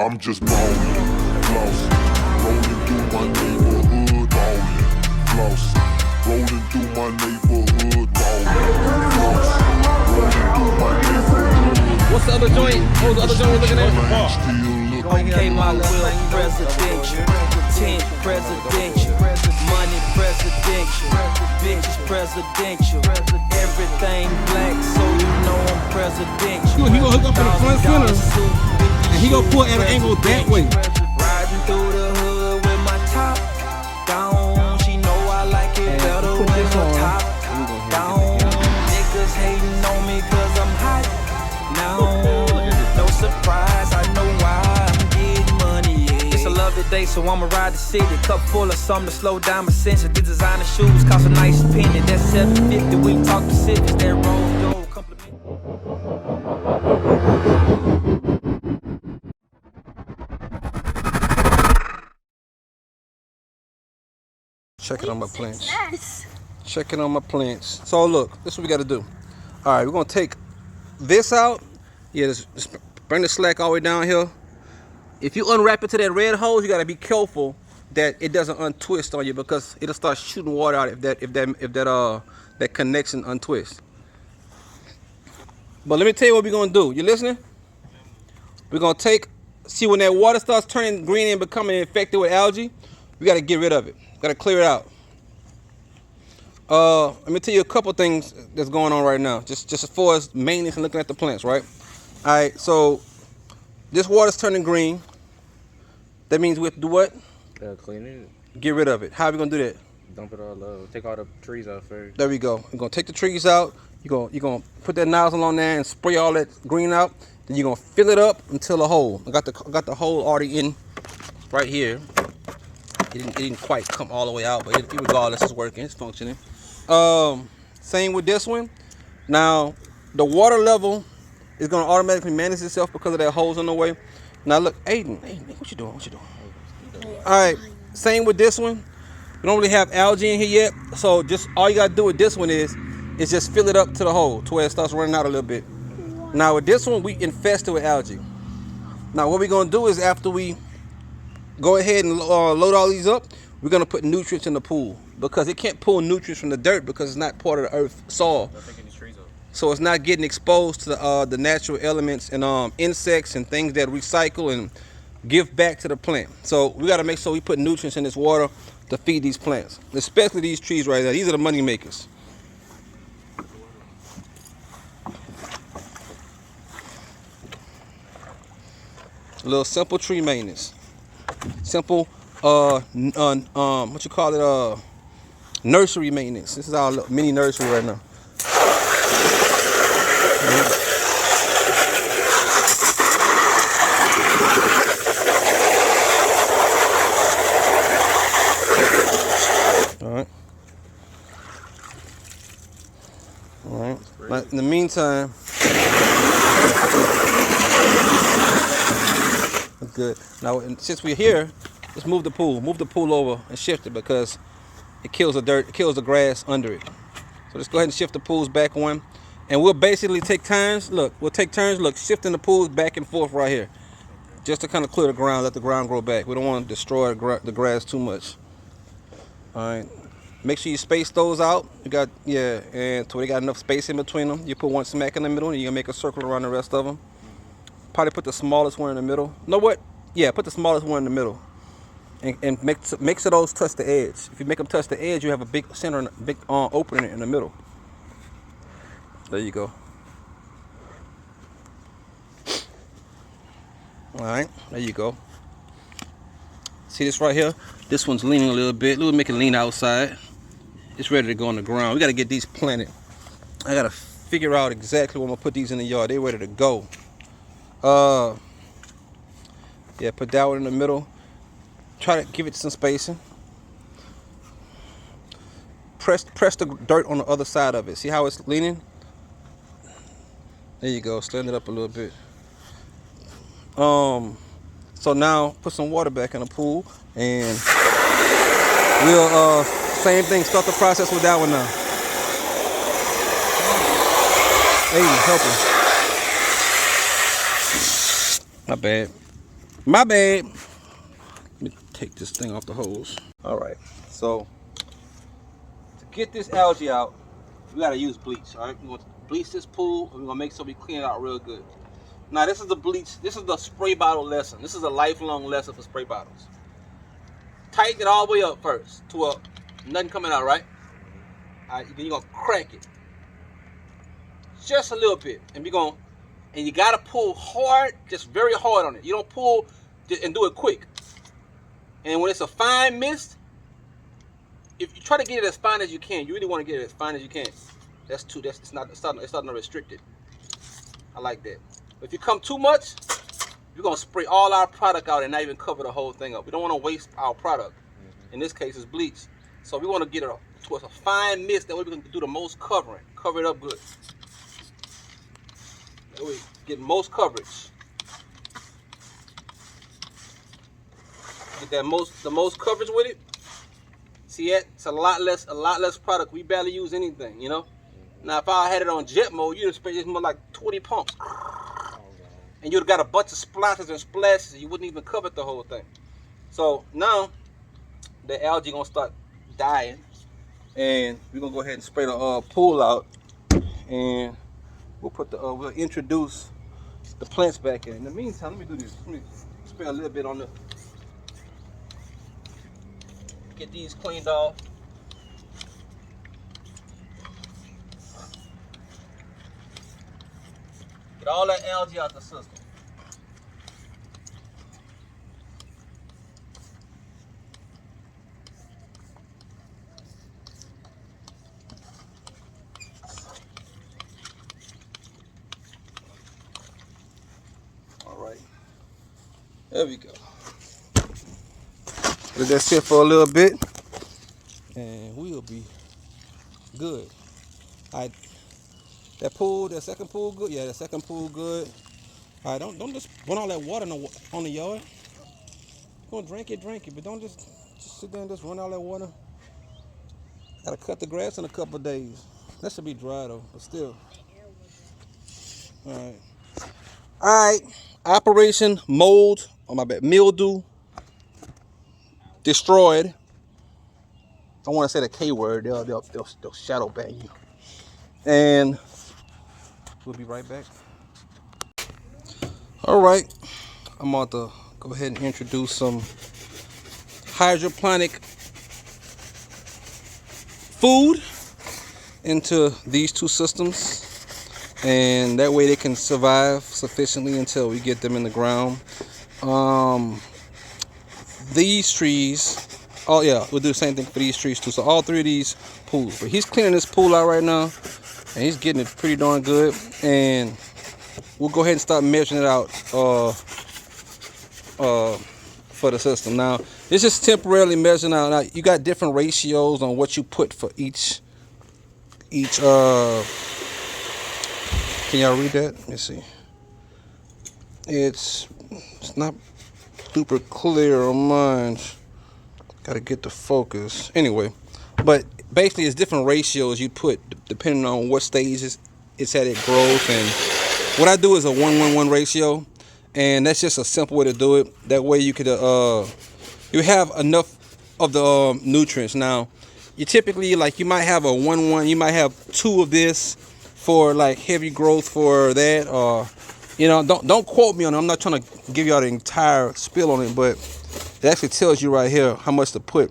I'm just ballin', flossing, rolling through my neighborhood, ballin', flossing, rolling through my neighborhood, ballin', flossing, rolling through my neighborhood. What's the other joint? What was the other joint we're looking at? Okay, my will presidential, 10 presidential, money presidential, bitches presidential, everything black, so you know I'm presidential. He gonna hook up in the front center, and he gonna pull at an angle that way. Riding through the hood with my top down, she know I like it better when the top down. Niggas hating on me cause I'm hot now. No surprise, I know why I'm getting money, yeah. It's a lovely day, so I'ma ride the city. Cup full of something to slow down my senses. These designer shoes cost a nice penny. That's $750, we talk Pacifics. That Rose Gold compliment. Checking on my plants. Checking on my plants. So look, this is what we gotta do. Alright, we're gonna take this out. Yeah, just bring the slack all the way down here. If you unwrap it to that red hose, you gotta be careful that it doesn't untwist on you, because it'll start shooting water out if that connection untwists. But let me tell you what we're gonna do. You listening? We're gonna see when that water starts turning green and becoming infected with algae, we gotta get rid of it. Gotta clear it out. Let me tell you a couple things that's going on right now, just as far as maintenance and looking at the plants, right? All right, so this water's turning green. That means we have to do what? Clean it. Get rid of it. How are we gonna do that? Dump it all out. Take all the trees out first. There we go. We're gonna take the trees out. You're gonna put that nozzle on there and spray all that green out. Then you're gonna fill it up until the hole. I got the hole already in right here. It didn't quite come all the way out, but regardless, it's working. It's functioning. Same with this one. Now, the water level is gonna automatically manage itself because of that hose on the way. Now look, Aiden, what you doing? What you doing? All right, same with this one. We don't really have algae in here yet, so just all you gotta do with this one is just fill it up to the hole to where it starts running out a little bit. Now with this one, we infested with algae. Now what we're gonna do is, after we go ahead and load all these up, we're gonna put nutrients in the pool, because it can't pull nutrients from the dirt because it's not part of the earth soil. So it's not getting exposed to the natural elements and insects and things that recycle and give back to the plant. So we got to make sure we put nutrients in this water to feed these plants, especially these trees right there. These are the money makers. A little simple tree maintenance. Simple, what you call it, nursery maintenance. This is our little mini nursery right now. All right. But in the meantime, that's good. Now, since we're here, let's move the pool over and shift it, because it kills the dirt, it kills the grass under it. So let's go ahead and shift the pools back on, and we'll basically take turns. Look, shifting the pools back and forth right here, just to kind of clear the ground, let the ground grow back. We don't want to destroy the grass too much. All right. Make sure you space those out. And so they got enough space in between them. You put one smack in the middle, and you're gonna make a circle around the rest of them. Probably put the smallest one in the middle. Know what? Yeah, put the smallest one in the middle, and make sure those touch the edge. If you make them touch the edge, you have a big center, big opening in the middle. There you go. All right, there you go. See this right here? This one's leaning a little bit. We'll make it lean outside. It's ready to go on the ground. We got to get these planted. I got to figure out exactly when I'm going to put these in the yard. They're ready to go. Yeah, put that one in the middle. Try to give it some spacing. Press the dirt on the other side of it. See how it's leaning? There you go. Stand it up a little bit. So now put some water back in the pool, and we'll same thing, start the process with that one now. Hey, help him. Not bad. My bad. Let me take this thing off the hose. All right, so to get this algae out, we gotta use bleach. All right, we're gonna bleach this pool, and we're gonna make sure we clean it out real good. Now, this is the bleach. This is the spray bottle lesson. This is a lifelong lesson for spray bottles. Tighten it all the way up first to nothing coming out, right? All right, then you're gonna crack it just a little bit, and you gotta pull hard, just very hard on it. You don't pull and do it quick. And when it's a fine mist, if you try to get it as fine as you can, you really want to get it as fine as you can. It's not restricted. I like that. But if you come too much, you're gonna spray all our product out and not even cover the whole thing up. We don't want to waste our product. In this case, it's bleach. So we want to get it to a fine mist. That way we can do the most covering. Cover it up good. That way we get most coverage. Get the most coverage with it. See that? It's a lot less product. We barely use anything, you know. Now if I had it on jet mode, you'd spray just more like 20 pumps. And you'd have got a bunch of splashes and splashes, and you wouldn't even cover the whole thing. So now the algae gonna start dying, and we're gonna go ahead and spray the pool out, and we'll introduce the plants back in. In the meantime, let me do this. Let me spray a little bit on the. Get these cleaned off. Get all that algae out the system. All right. There we go. Let that sit for a little bit, and we'll be good. All right. That second pool good? Yeah, that second pool good. All right, don't just run all that water on the yard. You're gonna drink it, but don't just sit there and just run all that water. Gotta cut the grass in a couple of days. That should be dry though, but still. All right. Operation mold, mildew destroyed. I want to say the K word. They'll shadow ban you. And we'll be right back. All right, I'm about to go ahead and introduce some hydroponic food into these two systems, and that way they can survive sufficiently until we get them in the ground. These trees, oh yeah, we'll do the same thing for these trees too. So all three of these pools, but he's cleaning this pool out right now, and he's getting it pretty darn good. And we'll go ahead and start measuring it out for the system. Now, this is temporarily measuring out. Now, you got different ratios on what you put for each. Can y'all read that? Let me see. It's not super clear on mine. Gotta get the focus. Anyway, but basically it's different ratios you put depending on what stages it's at its growth. And what I do is a 1-1-1 ratio, and that's just a simple way to do it. That way you could you have enough of the nutrients. Now, you typically, like, you might have a 1-1, you might have 2 of this for like heavy growth for that, or don't quote me on it. I'm not trying to give y'all the entire spill on it, but it actually tells you right here how much to put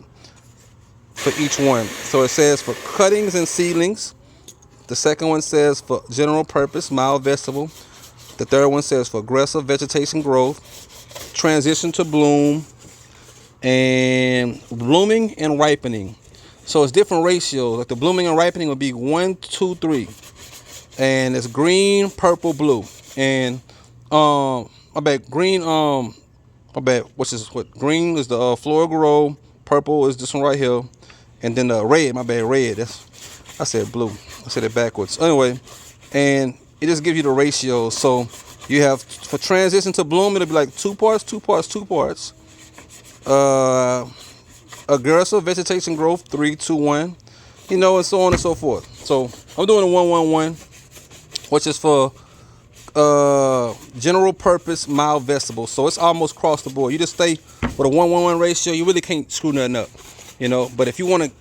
for each one. So it says for cuttings and seedlings. The second one says for general purpose, mild vegetable. The third one says for aggressive vegetation growth, transition to bloom, and blooming and ripening. So it's different ratios. Like the blooming and ripening would be 1, 2, 3. And it's green, purple, blue. And green, green is the floral grow, purple is this one right here, and then the red, red. I said blue. I said it backwards. Anyway, and it just gives you the ratio. So you have for transition to bloom, it'll be like 2 parts, 2 parts, 2 parts. Aggressive vegetation growth, 3, 2, 1. And so on and so forth. So I'm doing a 1-1-1, which is for general purpose mild vegetable, so it's almost across the board. You just stay with a 1-1-1 ratio. You really can't screw nothing up, you know. But if you want to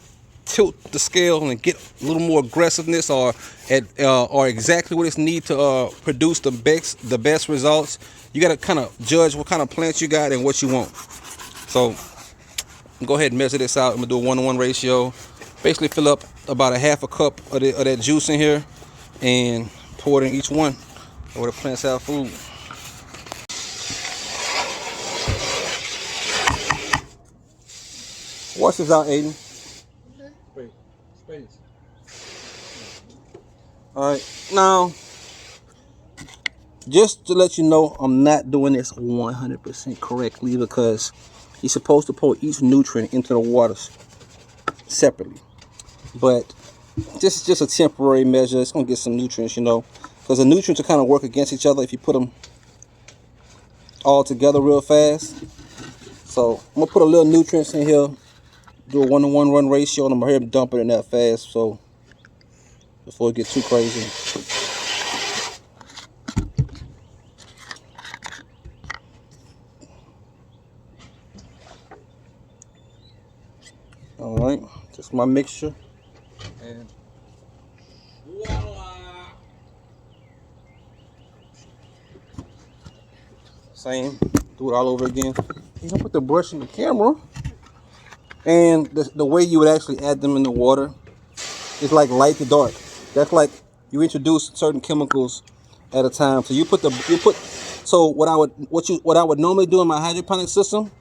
tilt the scale and get a little more aggressiveness, or exactly what it's need to produce the best results, you got to kind of judge what kind of plants you got and what you want. So go ahead and measure this out. I'm gonna do a 1-to-1 ratio. Basically fill up about a half a cup of that juice in here and pour it in each one where the plants have food. Wash this out, Aiden. Space. All right, now just to let you know, I'm not doing this 100% correctly, because you're supposed to pour each nutrient into the waters separately. But this is just a temporary measure. It's gonna get some nutrients, you know, because the nutrients will kind of work against each other if you put them all together real fast. So I'm gonna put a little nutrients in here, do a 1-to-1 run ratio, and I'm gonna hurry up dump it in that fast, so before it gets too crazy. All right, just my mixture, and voila. Same, do it all over again. You don't put the brush in the camera. And the way you would actually add them in the water is like light to dark. That's like you introduce certain chemicals at a time. So so what I would normally do in my hydroponic system,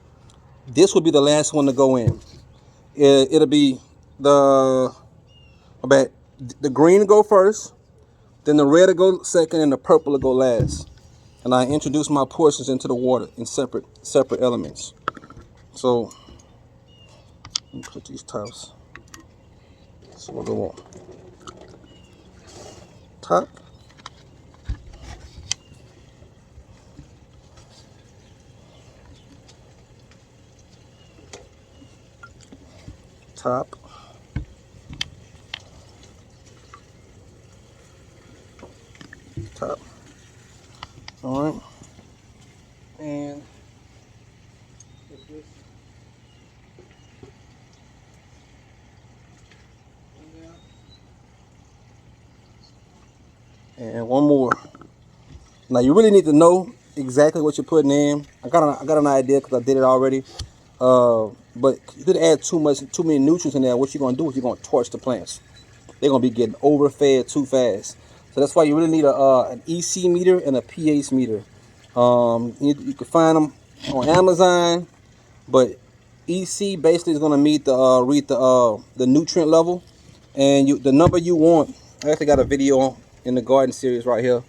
this would be the last one to go in. It'll be the green to go first, then the red to go second, and the purple to go last. And I introduce my portions into the water in separate elements. So let me put these tops. So we'll go on top, top, top. All right, and and one more. Now you really need to know exactly what you're putting in. I got an idea because I did it already. But you could add too many nutrients in there. What you're gonna do is you're gonna torch the plants. They're gonna be getting overfed too fast. So that's why you really need an EC meter and a pH meter. You can find them on Amazon, but EC basically is gonna read the nutrient level, and the number you want. I actually got a video in the garden series right here,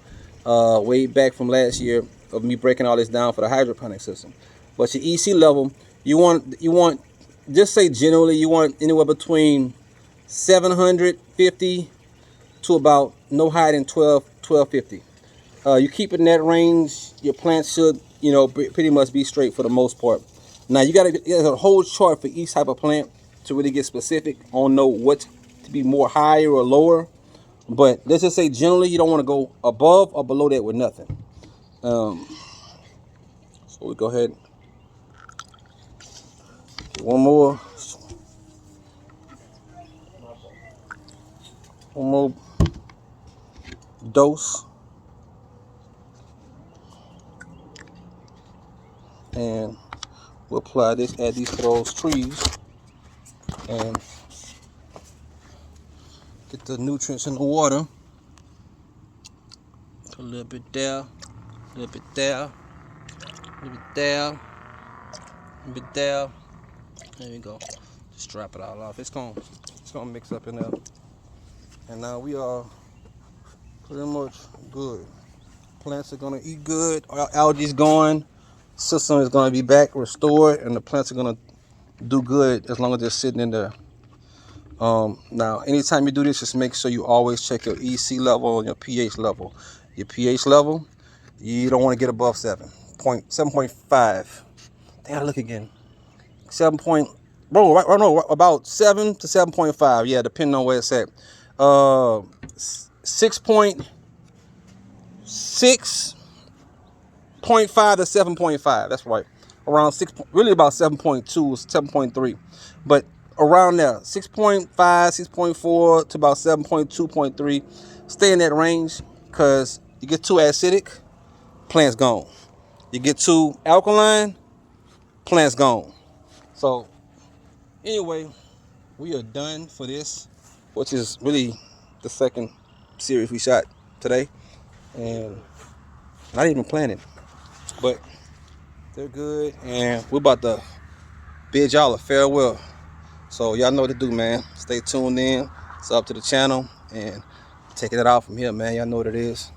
way back from last year, of me breaking all this down for the hydroponic system. But your EC level, you want just say generally you want anywhere between 750 to about no higher than 1250. You keep it in that range, your plants should, you know, pretty much be straight for the most part. Now there's a whole chart for each type of plant to really get specific on know what to be more higher or lower. But let's just say generally you don't want to go above or below that with nothing. So we go ahead. One more dose, and we'll apply this, add these to those trees, and get the nutrients in the water. Put a little bit there, a little bit there, a little bit there, a little bit there. There we go. Just drop it all off. It's gonna mix up in there. And now we are pretty much good. Plants are gonna eat good. Algae's gone. System is gonna be back restored, and the plants are gonna do good as long as they're sitting in there. Now, anytime you do this, just make sure you always check your EC level and your pH level. Your pH level, you don't want to get above 7.5. Damn, look again. 7 point, bro, right, no, about 7 to 7.5. Yeah, depending on where it's at. 6.5 6.5 to 7.5. That's right. Around 6, really about 7.2, 7.3. But around there, 6.5, 6.4 to about 7.2.3. Stay in that range, because you get too acidic, plant's gone. You get too alkaline, plant's gone. So anyway, we are done for this, which is really the second series we shot today, and not even planning, but they're good, and we're about to bid y'all a farewell. So y'all know what to do, man. Stay tuned in, sub to the channel, and taking it out from here, man. Y'all know what it is.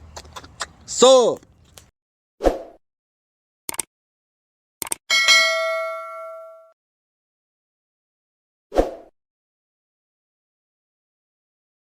Sub.